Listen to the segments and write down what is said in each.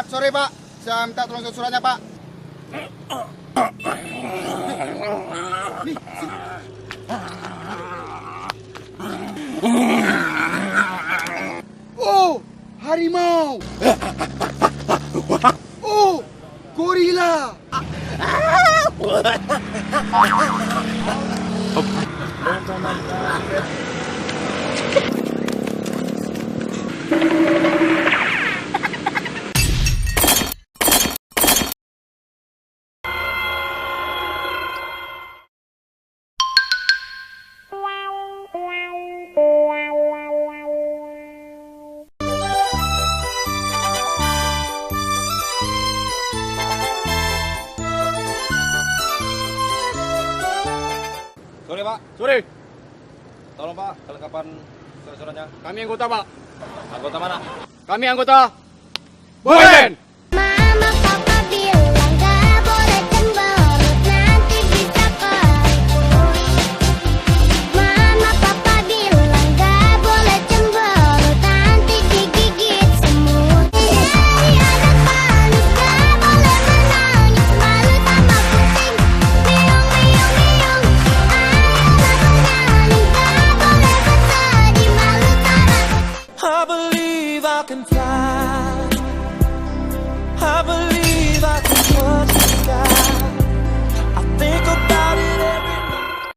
sorry Pak. Saya minta tolong suratnya Pak. Oh, harimau. Oh, gorila. Sore Pak, Sore, tolong Pak kelengkapan surat-suratnya. kami anggota Pak. Anggota mana? Kami anggota Boylen. Mama papa bilang gak boleh cemberut, nanti bisa keriput. Mama papa bilang gak boleh cemberut, nanti digigit semut. Dari anak manis gak boleh menangis, malu sama kucing. Miung miung miung, ayolah bernyanyi, gak boleh bersedih, malu sama kucing. I believe I can fly. I believe I can touch the sky. I think about it every night.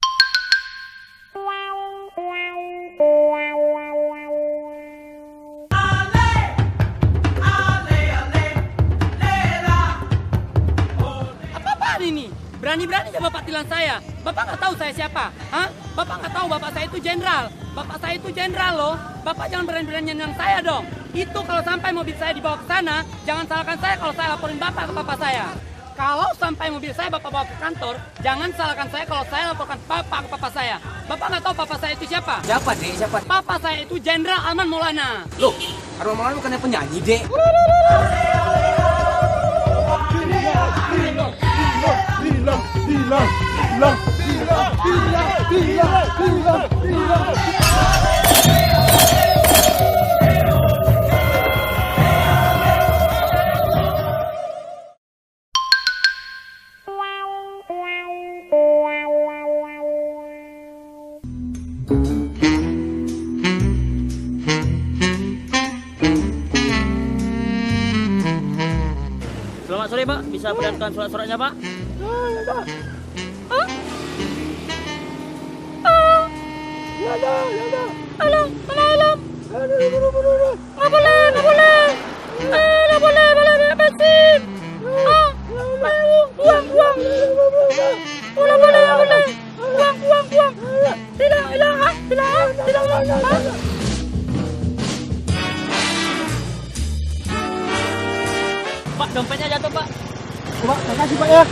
Apa-apaan ini? Berani-beraninya Bapak tilang saya. Bapak nggak tahu saya siapa? Hah? Bapak nggak tahu Bapak saya itu jenderal. Bapak saya itu jenderal loh. Bapak jangan berani-berani nyerang saya dong. Itu kalau sampai mobil saya dibawa ke sana, jangan salahkan saya kalau saya laporin Bapak ke Papa saya. Kalau sampai mobil saya Bapak bawa ke kantor, jangan salahkan saya kalau saya laporkan Bapak ke Papa saya. Bapak nggak tahu Papa saya itu siapa? Siapa, Dek? Siapa? Papa saya itu Jenderal Arman Maulana. Loh, Arman Maulana bukannya penyanyi, Dek? Selamat sore Pak, bisa perlihatkan surat-suratnya Pak? Pak, dompetnya jatuh Pak. Pak, makasih Pak ya.